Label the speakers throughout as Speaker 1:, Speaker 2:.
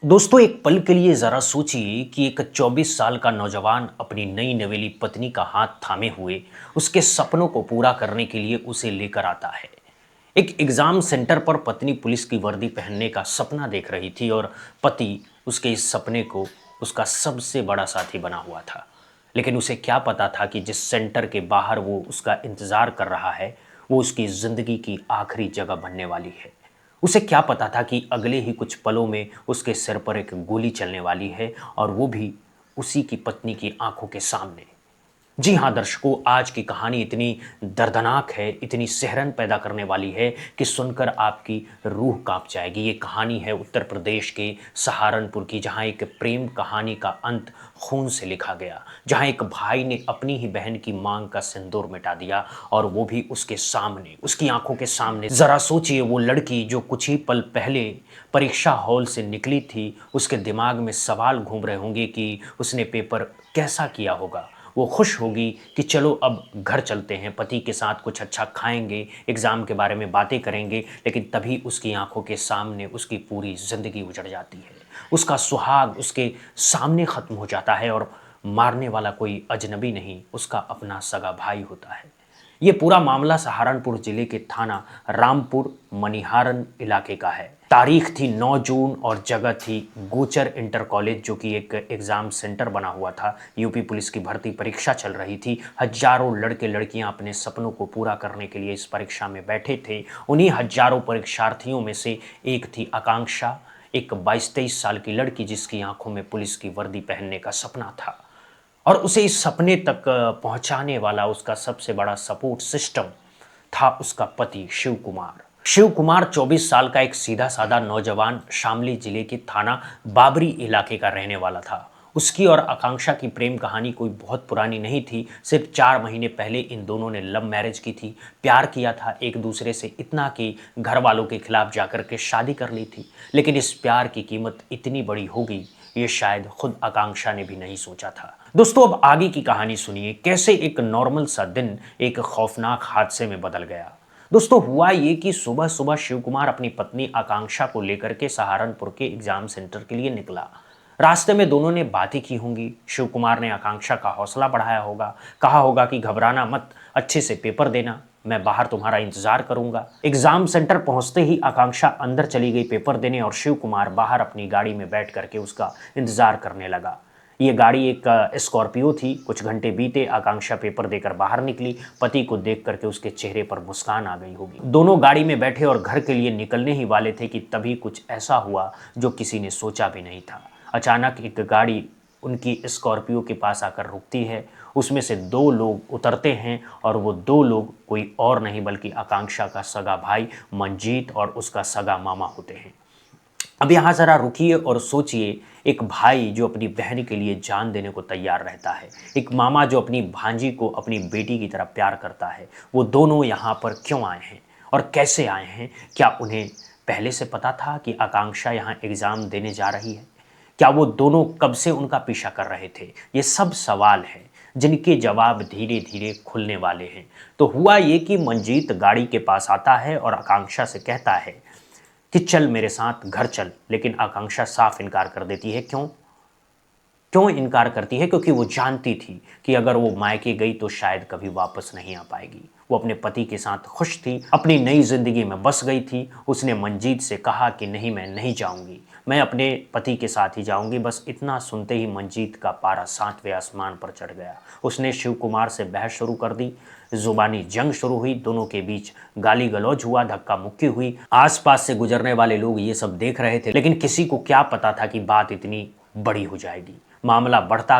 Speaker 1: दोस्तों एक पल के लिए ज़रा सोचिए कि एक 24 साल का नौजवान अपनी नई नवेली पत्नी का हाथ थामे हुए उसके सपनों को पूरा करने के लिए उसे लेकर आता है। एक एग्ज़ाम सेंटर पर पत्नी पुलिस की वर्दी पहनने का सपना देख रही थी और पति उसके इस सपने को उसका सबसे बड़ा साथी बना हुआ था। लेकिन उसे क्या पता था कि जिस सेंटर के बाहर वो उसका इंतज़ार कर रहा है, वो उसकी ज़िंदगी की आखिरी जगह बनने वाली है। उसे क्या पता था कि अगले ही कुछ पलों में उसके सिर पर एक गोली चलने वाली है और वो भी उसी की पत्नी की आंखों के सामने। जी हाँ दर्शकों, आज की कहानी इतनी दर्दनाक है, इतनी सिहरन पैदा करने वाली है कि सुनकर आपकी रूह कांप जाएगी। ये कहानी है उत्तर प्रदेश के सहारनपुर की, जहाँ एक प्रेम कहानी का अंत खून से लिखा गया, जहाँ एक भाई ने अपनी ही बहन की मांग का सिंदूर मिटा दिया और वो भी उसके सामने, उसकी आंखों के सामने। जरा सोचिए, वो लड़की जो कुछ ही पल पहले परीक्षा हॉल से निकली थी, उसके दिमाग में सवाल घूम रहे होंगे कि उसने पेपर कैसा किया होगा। वो खुश होगी कि चलो अब घर चलते हैं, पति के साथ कुछ अच्छा खाएंगे, एग्ज़ाम के बारे में बातें करेंगे, लेकिन तभी उसकी आंखों के सामने उसकी पूरी ज़िंदगी उजड़ जाती है। उसका सुहाग उसके सामने ख़त्म हो जाता है और मारने वाला कोई अजनबी नहीं, उसका अपना सगा भाई होता है। ये पूरा मामला सहारनपुर जिले के थाना रामपुर मनिहारन इलाके का है। तारीख थी 9 जून और जगह थी गोचर इंटर कॉलेज, जो कि एक एग्जाम सेंटर बना हुआ था। यूपी पुलिस की भर्ती परीक्षा चल रही थी। हजारों लड़के लड़कियां अपने सपनों को पूरा करने के लिए इस परीक्षा में बैठे थे। उन्हीं हजारों परीक्षार्थियों में से एक थी आकांक्षा, एक 22-23 साल की लड़की जिसकी आंखों में पुलिस की वर्दी पहनने का सपना था। और उसे इस सपने तक पहुंचाने वाला उसका सबसे बड़ा सपोर्ट सिस्टम था उसका पति शिव कुमार। शिव कुमार 24 साल का एक सीधा साधा नौजवान शामली जिले के थाना बाबरी इलाके का रहने वाला था। उसकी और आकांक्षा की प्रेम कहानी कोई बहुत पुरानी नहीं थी। सिर्फ 4 महीने पहले इन दोनों ने लव मैरिज की थी। प्यार किया था एक दूसरे से इतना कि घर वालों के खिलाफ जाकर के शादी कर ली थी। लेकिन इस प्यार की कीमत इतनी बड़ी होगी, ये शायद खुद आकांक्षा ने भी नहीं सोचा था। दोस्तों अब आगे की कहानी सुनिए, कैसे एक नॉर्मल सा दिन एक खौफनाक हादसे में बदल गया। दोस्तों हुआ ये कि सुबह सुबह शिव कुमार अपनी पत्नी आकांक्षा को लेकर के सहारनपुर के एग्जाम सेंटर के लिए निकला। रास्ते में दोनों ने बातें की होंगी। शिव कुमार ने आकांक्षा का हौसला बढ़ाया होगा, कहा होगा कि घबराना मत, अच्छे से पेपर देना, मैं बाहर तुम्हारा इंतजार करूंगा। एग्जाम सेंटर पहुंचते ही आकांक्षा अंदर चली गई पेपर देने और शिव कुमार बाहर अपनी गाड़ी में बैठ करके उसका इंतजार करने लगा। ये गाड़ी एक स्कॉर्पियो थी। कुछ घंटे बीते, आकांक्षा पेपर देकर बाहर निकली। पति को देख करके उसके चेहरे पर मुस्कान आ गई होगी। दोनों गाड़ी में बैठे और घर के लिए निकलने ही वाले थे कि तभी कुछ ऐसा हुआ जो किसी ने सोचा भी नहीं था। अचानक एक गाड़ी उनकी स्कॉर्पियो के पास आकर रुकती है। उसमें से 2 लोग उतरते हैं और वो 2 लोग कोई और नहीं बल्कि आकांक्षा का सगा भाई मंजीत और उसका सगा मामा होते हैं। अब यहाँ ज़रा रुकिए और सोचिए, एक भाई जो अपनी बहन के लिए जान देने को तैयार रहता है, एक मामा जो अपनी भांजी को अपनी बेटी की तरह प्यार करता है, वो दोनों यहाँ पर क्यों आए हैं और कैसे आए हैं? क्या उन्हें पहले से पता था कि आकांक्षा यहाँ एग्ज़ाम देने जा रही है? क्या वो दोनों कब से उनका पीछा कर रहे थे? ये सब सवाल हैं जिनके जवाब धीरे धीरे खुलने वाले हैं। तो हुआ ये कि मंजीत गाड़ी के पास आता है और आकांक्षा से कहता है कि चल मेरे साथ घर चल। लेकिन आकांक्षा साफ इनकार कर देती है। क्यों? क्यों इनकार करती है? क्योंकि वो जानती थी कि अगर वो मायके गई तो शायद कभी वापस नहीं आ पाएगी। वो अपने पति के साथ खुश थी, अपनी नई जिंदगी में बस गई थी। उसने मंजीत से कहा कि नहीं, मैं नहीं जाऊंगी, मैं अपने पति के साथ ही जाऊंगी। बस इतना सुनते ही मंजीत का पारा 7वें आसमान पर चढ़ गया। उसने शिव कुमार से बहस शुरू कर दी। जुबानी जंग शुरू हुई, दोनों के बीच गाली गलौज हुआ, धक्का मुक्की हुई। आसपास से गुजरने वाले लोग ये सब देख रहे थे, लेकिन किसी को क्या पता था कि बात इतनी बड़ी हो जाएगी। मामला बढ़ता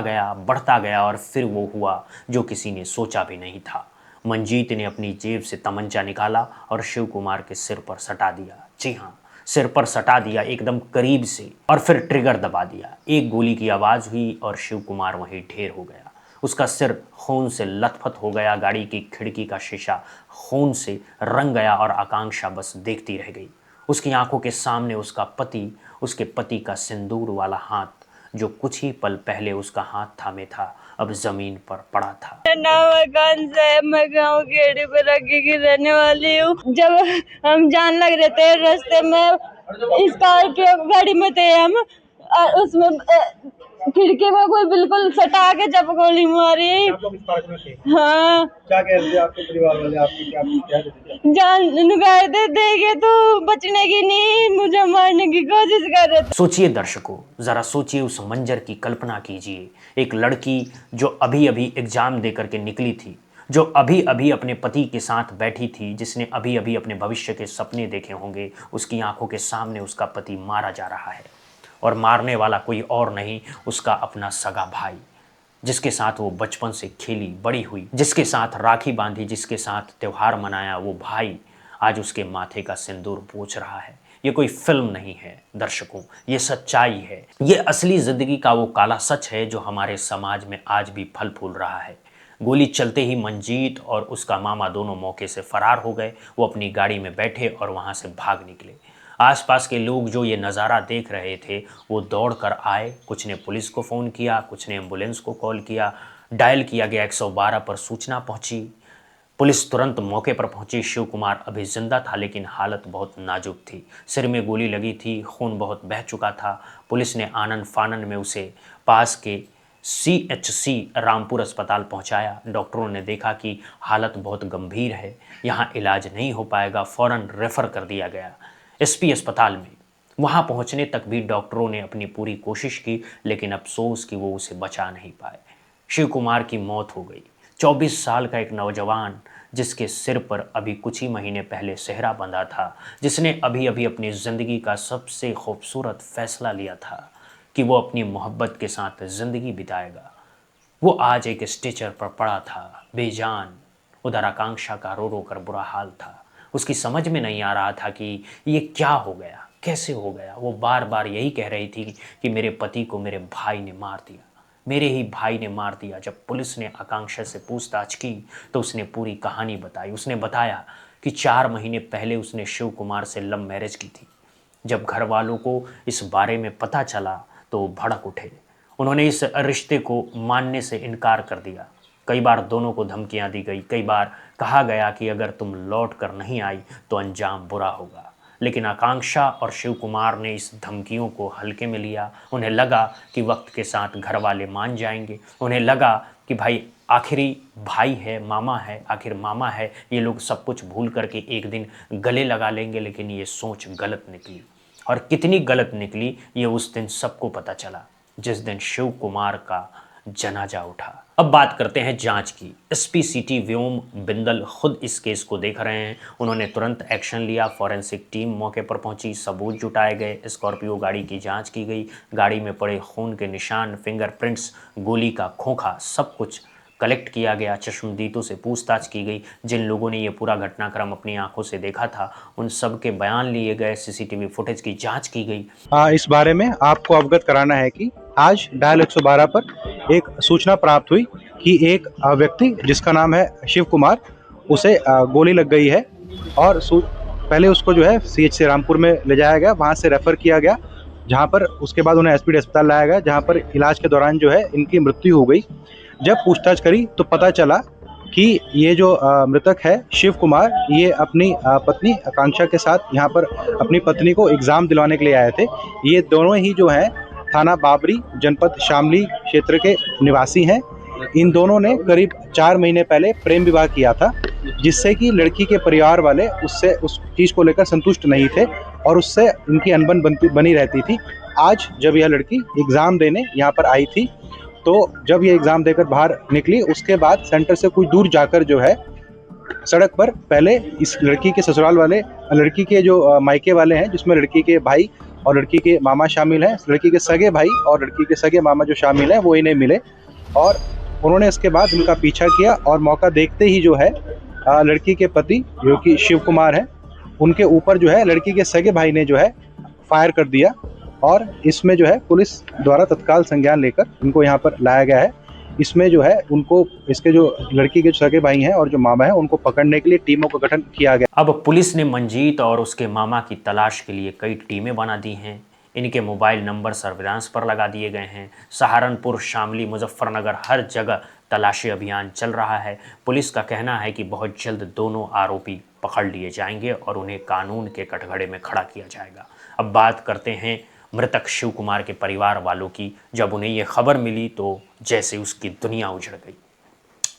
Speaker 1: गया और फिर वो हुआ जो किसी ने सोचा भी नहीं था। मंजीत ने अपनी जेब से तमंचा निकाला और शिव कुमार के सिर पर सटा दिया। जी हाँ, सिर पर सटा दिया, एकदम करीब से, और फिर ट्रिगर दबा दिया। एक गोली की आवाज़ हुई और शिव कुमार वहीं ढेर हो गया। उसका सिर खून से लथपथ हो गया, गाड़ी की खिड़की का शीशा खून से रंग गया और आकांक्षा बस देखती रह गई। उसकी आंखों के सामने उसका पति, उसके पति का सिंदूर वाला हाथ, जो कुछ ही पल पहले उसका हाथ थामे था, अब जमीन पर पड़ा था।
Speaker 2: मेरा नाम आकांक्षा है। मैं गाँव गेड़ी पर रखी की रहने वाली हूँ। जब हम जान लग रहे थे रास्ते में स्कॉर्पियो गाड़ी में थे हम, और उसमें खिड़की में कोई बिल्कुल सटा के जब गोली मारी।
Speaker 3: आप लोग इस पार्क में थे?
Speaker 2: हाँ,
Speaker 3: क्या कह रहे थे आपके परिवार वाले, आपकी क्या क्या कहते थे?
Speaker 2: जान नुकाए थे, देखे तो बचने की नहीं, मुझे मारने की कोशिश कर रहे थे।
Speaker 1: सोचिए दर्शकों, जरा सोचिए, उस मंजर की कल्पना कीजिए। एक लड़की जो अभी अभी एग्जाम दे करके निकली थी, जो अभी अभी अपने पति के साथ बैठी थी, जिसने अभी अभी अपने भविष्य के सपने देखे होंगे, उसकी आंखों के सामने उसका पति मारा जा रहा है। और मारने वाला कोई और नहीं, उसका अपना सगा भाई, जिसके साथ वो बचपन से खेली बड़ी हुई, जिसके साथ राखी बांधी, जिसके साथ त्यौहार मनाया, वो भाई आज उसके माथे का सिंदूर पोंछ रहा है। ये कोई फिल्म नहीं है दर्शकों, ये सच्चाई है। ये असली जिंदगी का वो काला सच है जो हमारे समाज में आज भी फल फूल रहा है। गोली चलते ही मंजीत और उसका मामा दोनों मौके से फरार हो गए। वो अपनी गाड़ी में बैठे और वहां से भाग निकले। आसपास के लोग जो ये नज़ारा देख रहे थे वो दौड़ कर आए। कुछ ने पुलिस को फ़ोन किया, कुछ ने एम्बुलेंस को कॉल किया, डायल किया गया 112 पर सूचना पहुंची। पुलिस तुरंत मौके पर पहुंची। शिव कुमार अभी जिंदा था लेकिन हालत बहुत नाजुक थी। सिर में गोली लगी थी, खून बहुत बह चुका था। पुलिस ने आनन फानन में उसे पास के CHC रामपुर अस्पताल पहुंचाया। डॉक्टरों ने देखा कि हालत बहुत गंभीर है, यहां इलाज नहीं हो पाएगा, फ़ौरन रेफ़र कर दिया गया SP अस्पताल में। वहां पहुंचने तक भी डॉक्टरों ने अपनी पूरी कोशिश की लेकिन अफसोस कि वो उसे बचा नहीं पाए। शिव कुमार की मौत हो गई। 24 साल का एक नौजवान जिसके सिर पर अभी कुछ ही महीने पहले सेहरा बंधा था, जिसने अभी अभी अपनी ज़िंदगी का सबसे खूबसूरत फैसला लिया था कि वो अपनी मोहब्बत के साथ ज़िंदगी बिताएगा, वो आज एक स्ट्रेचर पर पड़ा था बेजान। उधर आकांक्षा का रो रो कर बुरा हाल था। उसकी समझ में नहीं आ रहा था कि ये क्या हो गया, कैसे हो गया। वो बार बार यही कह रही थी कि मेरे पति को मेरे भाई ने मार दिया, मेरे ही भाई ने मार दिया। जब पुलिस ने आकांक्षा से पूछताछ की तो उसने पूरी कहानी बताई। उसने बताया कि 4 महीने पहले उसने शिव कुमार से लव मैरिज की थी। जब घर वालों को इस बारे में पता चला तो वो भड़क उठे। उन्होंने इस रिश्ते को मानने से इनकार कर दिया। कई बार दोनों को धमकियां दी गई, कई बार कहा गया कि अगर तुम लौट कर नहीं आई तो अंजाम बुरा होगा। लेकिन आकांक्षा और शिव कुमार ने इस धमकियों को हल्के में लिया। उन्हें लगा कि वक्त के साथ घर वाले मान जाएंगे। उन्हें लगा कि भाई आखिरी भाई है, मामा है, आखिर मामा है, ये लोग सब कुछ भूल करके एक दिन गले लगा लेंगे। लेकिन ये सोच गलत निकली, और कितनी गलत निकली ये उस दिन सबको पता चला जिस दिन शिव कुमार का जनाजा उठा। अब बात करते हैं जांच की। SP सिटी व्योम बिंदल खुद इस केस को देख रहे हैं। उन्होंने तुरंत एक्शन लिया। फॉरेंसिक टीम मौके पर पहुंची, सबूत जुटाए गए, स्कॉर्पियो गाड़ी की जांच की गई। गाड़ी में पड़े खून के निशान, फिंगरप्रिंट्स, गोली का खोखा, सब कुछ कलेक्ट किया गया। चश्मदीदों से पूछताछ की गई। जिन लोगों ने ये पूरा घटनाक्रम अपनी आंखों से देखा था उन सब के बयान लिए गए। CCTV फुटेज की जांच की गई।
Speaker 3: इस बारे में आपको अवगत कराना है कि आज डायल 112 पर एक सूचना प्राप्त हुई कि एक व्यक्ति जिसका नाम है शिव कुमार, उसे गोली लग गई है। और पहले उसको जो है CHC रामपुर में ले जाया गया, वहाँ से रेफ़र किया गया, जहाँ पर उसके बाद उन्हें SPD अस्पताल लाया गया, जहाँ पर इलाज के दौरान जो है इनकी मृत्यु हो गई। जब पूछताछ करी तो पता चला कि ये जो मृतक है शिव कुमार, ये अपनी पत्नी आकांक्षा के साथ यहाँ पर अपनी पत्नी को एग्ज़ाम दिलवाने के लिए आए थे। ये दोनों ही जो हैं थाना बाबरी, जनपद शामली क्षेत्र के निवासी हैं। इन दोनों ने करीब 4 महीने पहले प्रेम विवाह किया था, जिससे कि लड़की के परिवार वाले उससे उस चीज़ को लेकर संतुष्ट नहीं थे और उससे इनकी अनबन बनी रहती थी। आज जब यह लड़की एग्ज़ाम देने यहाँ पर आई थी तो जब ये एग्ज़ाम देकर बाहर निकली, उसके बाद सेंटर से कुछ दूर जाकर जो है सड़क पर पहले इस लड़की के ससुराल वाले, लड़की के जो मायके वाले हैं, जिसमें लड़की के भाई और लड़की के मामा शामिल हैं, लड़की के सगे भाई और लड़की के सगे मामा जो शामिल हैं वो इन्हें मिले और उन्होंने इसके बाद उनका पीछा किया और मौका देखते ही जो है लड़की के पति जो कि शिव कुमार हैं, उनके ऊपर जो है लड़की के सगे भाई ने जो है फायर कर दिया। और इसमें जो है पुलिस द्वारा तत्काल संज्ञान लेकर इनको यहाँ पर लाया गया है। इसमें जो है उनको, इसके जो लड़की के सगे भाई हैं और जो मामा हैं, उनको पकड़ने के लिए टीमों का गठन किया गया।
Speaker 1: अब पुलिस ने मंजीत और उसके मामा की तलाश के लिए कई टीमें बना दी हैं। इनके मोबाइल नंबर सर्विलांस पर लगा दिए गए हैं। सहारनपुर, शामली, मुजफ्फरनगर, हर जगह तलाशी अभियान चल रहा है। पुलिस का कहना है कि बहुत जल्द दोनों आरोपी पकड़ लिए जाएंगे और उन्हें कानून के कटघरे में खड़ा किया जाएगा। अब बात करते हैं मृतक शिव कुमार के परिवार वालों की जब उन्हें यह खबर मिली तो जैसे उसकी दुनिया उजड़ गई।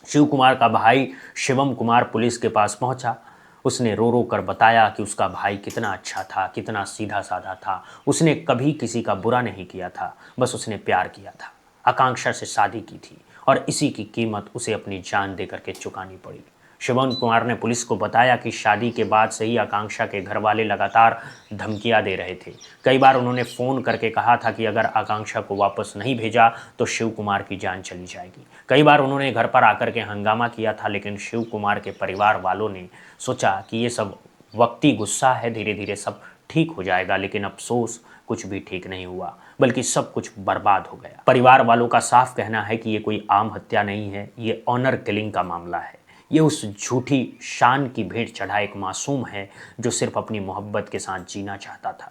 Speaker 1: शिव कुमार का भाई शिवम कुमार पुलिस के पास पहुंचा। उसने रो रो कर बताया कि उसका भाई कितना अच्छा था, कितना सीधा साधा था। उसने कभी किसी का बुरा नहीं किया था, बस उसने प्यार किया था, आकांक्षा से शादी की थी और इसी की कीमत उसे अपनी जान दे करके चुकानी पड़ी। शिवम कुमार ने पुलिस को बताया कि शादी के बाद से ही आकांक्षा के घर वाले लगातार धमकियां दे रहे थे। कई बार उन्होंने फ़ोन करके कहा था कि अगर आकांक्षा को वापस नहीं भेजा तो शिव कुमार की जान चली जाएगी। कई बार उन्होंने घर पर आकर के हंगामा किया था, लेकिन शिव कुमार के परिवार वालों ने सोचा कि ये सब वक्ती गुस्सा है, धीरे धीरे सब ठीक हो जाएगा। लेकिन अफसोस, कुछ भी ठीक नहीं हुआ, बल्कि सब कुछ बर्बाद हो गया। परिवार वालों का साफ कहना है कि ये कोई आम हत्या नहीं है, ये ऑनर किलिंग का मामला है। ये उस झूठी शान की भेंट चढ़ा एक मासूम है जो सिर्फ अपनी मोहब्बत के साथ जीना चाहता था।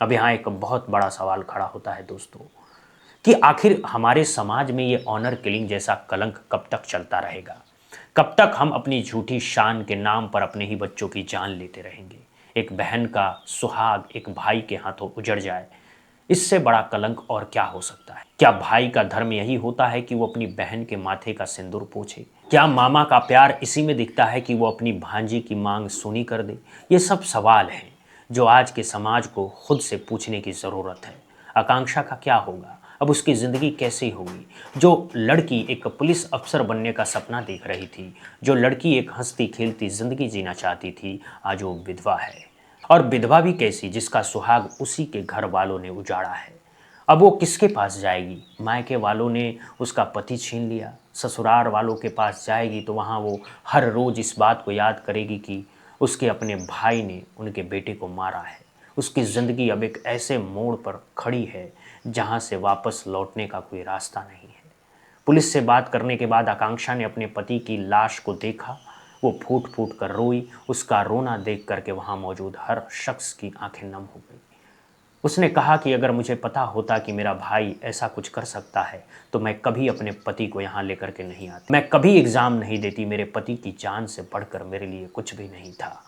Speaker 1: अब यहाँ एक बहुत बड़ा सवाल खड़ा होता है दोस्तों, कि आखिर हमारे समाज में ये ऑनर किलिंग जैसा कलंक कब तक चलता रहेगा? कब तक हम अपनी झूठी शान के नाम पर अपने ही बच्चों की जान लेते रहेंगे? एक बहन का सुहाग एक भाई के हाथों उजड़ जाए, इससे बड़ा कलंक और क्या हो सकता है? क्या भाई का धर्म यही होता है कि वो अपनी बहन के माथे का सिंदूर पोंछे? क्या मामा का प्यार इसी में दिखता है कि वो अपनी भांजी की मांग सुनी कर दे? ये सब सवाल हैं जो आज के समाज को खुद से पूछने की ज़रूरत है। आकांक्षा का क्या होगा? अब उसकी ज़िंदगी कैसी होगी? जो लड़की एक पुलिस अफसर बनने का सपना देख रही थी, जो लड़की एक हंसती खेलती ज़िंदगी जीना चाहती थी, आज वो विधवा है। और विधवा भी कैसी, जिसका सुहाग उसी के घर वालों ने उजाड़ा है। अब वो किसके पास जाएगी? मायके वालों ने उसका पति छीन लिया, ससुराल वालों के पास जाएगी तो वहाँ वो हर रोज़ इस बात को याद करेगी कि उसके अपने भाई ने उनके बेटे को मारा है। उसकी ज़िंदगी अब एक ऐसे मोड़ पर खड़ी है जहाँ से वापस लौटने का कोई रास्ता नहीं है। पुलिस से बात करने के बाद आकांक्षा ने अपने पति की लाश को देखा। वो फूट फूट कर रोई। उसका रोना देख करके वहाँ मौजूद हर शख्स की आंखें नम हो गई। उसने कहा कि अगर मुझे पता होता कि मेरा भाई ऐसा कुछ कर सकता है तो मैं कभी अपने पति को यहाँ लेकर के नहीं आती, मैं कभी एग्ज़ाम नहीं देती। मेरे पति की जान से बढ़कर मेरे लिए कुछ भी नहीं था।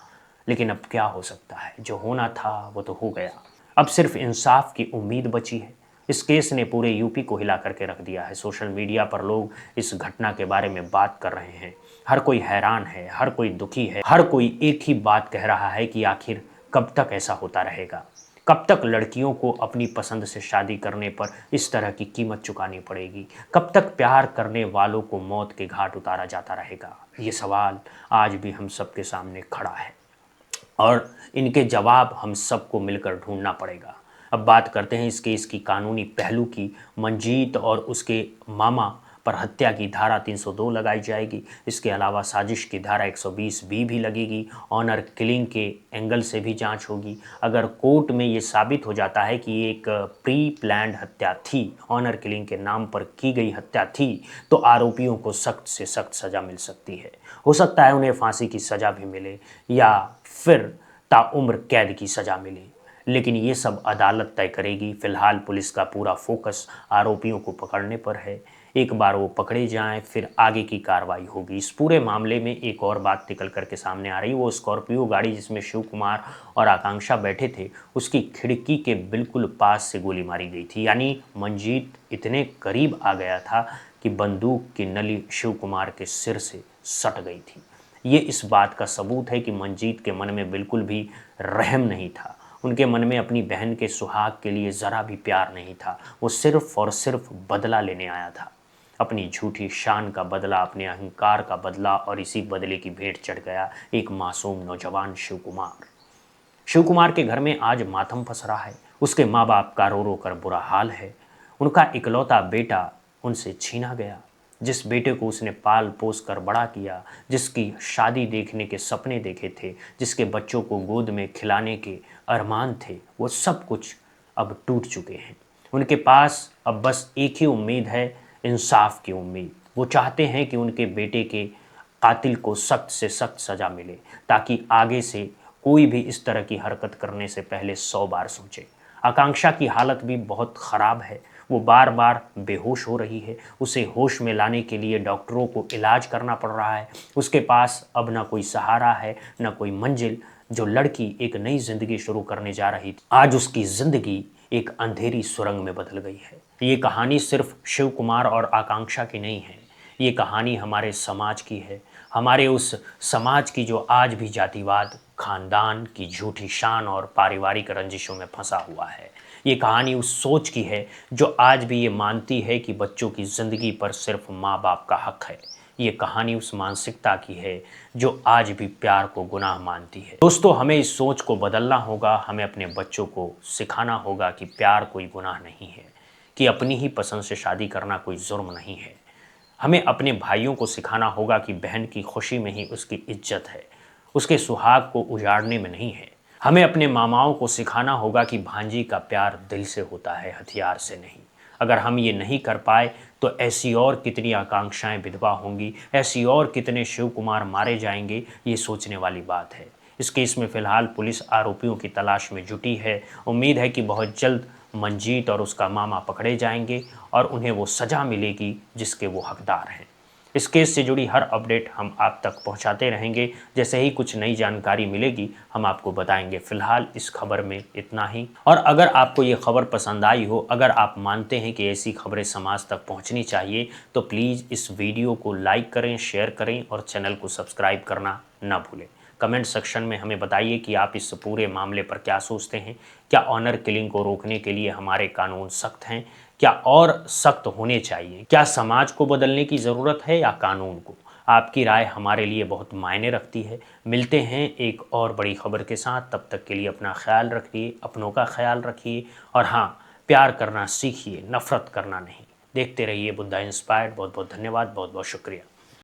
Speaker 1: लेकिन अब क्या हो सकता है? जो होना था वो तो हो गया। अब सिर्फ इंसाफ की उम्मीद बची है। इस केस ने पूरे यूपी को हिला करके रख दिया है। सोशल मीडिया पर लोग इस घटना के बारे में बात कर रहे हैं। हर कोई हैरान है, हर कोई दुखी है, हर कोई एक ही बात कह रहा है कि आखिर कब तक ऐसा होता रहेगा? कब तक लड़कियों को अपनी पसंद से शादी करने पर इस तरह की कीमत चुकानी पड़ेगी? कब तक प्यार करने वालों को मौत के घाट उतारा जाता रहेगा? ये सवाल आज भी हम सबके सामने खड़ा है और इनके जवाब हम सबको मिलकर ढूंढना पड़ेगा। अब बात करते हैं इस केस की कानूनी पहलू की। मंजीत और उसके मामा पर हत्या की धारा 302 लगाई जाएगी। इसके अलावा साजिश की धारा 120B भी लगेगी। ऑनर किलिंग के एंगल से भी जांच होगी। अगर कोर्ट में ये साबित हो जाता है कि ये एक प्री प्लान्ड हत्या थी, ऑनर किलिंग के नाम पर की गई हत्या थी, तो आरोपियों को सख्त से सख्त सज़ा मिल सकती है। हो सकता है उन्हें फांसी की सज़ा भी मिले या फिर ताउम्र कैद की सज़ा मिले, लेकिन ये सब अदालत तय करेगी। फिलहाल पुलिस का पूरा फोकस आरोपियों को पकड़ने पर है। एक बार वो पकड़े जाएं फिर आगे की कार्रवाई होगी। इस पूरे मामले में एक और बात निकल करके सामने आ रही, वो स्कॉर्पियो गाड़ी जिसमें शिव कुमार और आकांक्षा बैठे थे, उसकी खिड़की के बिल्कुल पास से गोली मारी गई थी। यानी मंजीत इतने करीब आ गया था कि बंदूक की नली शिव कुमार के सिर से सट गई थी। ये इस बात का सबूत है कि मंजीत के मन में बिल्कुल भी रहम नहीं था। उनके मन में अपनी बहन के सुहाग के लिए ज़रा भी प्यार नहीं था। वो सिर्फ और सिर्फ बदला लेने आया था, अपनी झूठी शान का बदला, अपने अहंकार का बदला, और इसी बदले की भेंट चढ़ गया एक मासूम नौजवान शिव कुमार। शिव कुमार के घर में आज मातम पस रहा है। उसके माँ बाप का रो रो कर बुरा हाल है। उनका इकलौता बेटा उनसे छीना गया। जिस बेटे को उसने पाल पोस कर बड़ा किया, जिसकी शादी देखने के सपने देखे थे, जिसके बच्चों को गोद में खिलाने के अरमान थे, वो सब कुछ अब टूट चुके हैं। उनके पास अब बस एक ही उम्मीद है, इंसाफ की उम्मीद। वो चाहते हैं कि उनके बेटे के कातिल को सख्त से सख्त सज़ा मिले, ताकि आगे से कोई भी इस तरह की हरकत करने से पहले 100 बार सोचे। आकांक्षा की हालत भी बहुत ख़राब है। वो बार बार बेहोश हो रही है। उसे होश में लाने के लिए डॉक्टरों को इलाज करना पड़ रहा है। उसके पास अब ना कोई सहारा है, ना कोई मंजिल। जो लड़की एक नई ज़िंदगी शुरू करने जा रही थी, आज उसकी ज़िंदगी एक अंधेरी सुरंग में बदल गई है। ये कहानी सिर्फ शिव कुमार और आकांक्षा की नहीं है, ये कहानी हमारे समाज की है, हमारे उस समाज की जो आज भी जातिवाद, खानदान की झूठी शान और पारिवारिक रंजिशों में फंसा हुआ है। ये कहानी उस सोच की है जो आज भी ये मानती है कि बच्चों की ज़िंदगी पर सिर्फ माँ बाप का हक है। ये कहानी उस मानसिकता की है जो आज भी प्यार को गुनाह मानती है। दोस्तों, हमें इस सोच को बदलना होगा। हमें अपने बच्चों को सिखाना होगा कि प्यार कोई गुनाह नहीं है, कि अपनी ही पसंद से शादी करना कोई जुर्म नहीं है। हमें अपने भाइयों को सिखाना होगा कि बहन की खुशी में ही उसकी इज्जत है, उसके सुहाग को उजाड़ने में नहीं है। हमें अपने मामाओं को सिखाना होगा कि भांजी का प्यार दिल से होता है, हथियार से नहीं। अगर हम ये नहीं कर पाए तो ऐसी और कितनी आकांक्षाएं विधवा होंगी, ऐसी और कितने शिव कुमार मारे जाएंगे, ये सोचने वाली बात है। इस केस में फ़िलहाल पुलिस आरोपियों की तलाश में जुटी है। उम्मीद है कि बहुत जल्द मंजीत और उसका मामा पकड़े जाएंगे और उन्हें वो सज़ा मिलेगी जिसके वो हकदार हैं। इस केस से जुड़ी हर अपडेट हम आप तक पहुंचाते रहेंगे। जैसे ही कुछ नई जानकारी मिलेगी हम आपको बताएंगे। फिलहाल इस खबर में इतना ही। और अगर आपको ये खबर पसंद आई हो, अगर आप मानते हैं कि ऐसी खबरें समाज तक पहुंचनी चाहिए, तो प्लीज़ इस वीडियो को लाइक करें, शेयर करें और चैनल को सब्सक्राइब करना ना भूलें। कमेंट सेक्शन में हमें बताइए कि आप इस पूरे मामले पर क्या सोचते हैं। क्या ऑनर किलिंग को रोकने के लिए हमारे कानून सख्त हैं? क्या और सख्त होने चाहिए? क्या समाज को बदलने की ज़रूरत है या कानून को? आपकी राय हमारे लिए बहुत मायने रखती है। मिलते हैं एक और बड़ी खबर के साथ। तब तक के लिए अपना ख्याल रखिए, अपनों का ख्याल रखिए और हाँ, प्यार करना सीखिए, नफ़रत करना नहीं। देखते रहिए बुद्धा इंस्पायर्ड। बहुत बहुत धन्यवाद, बहुत बहुत शुक्रिया।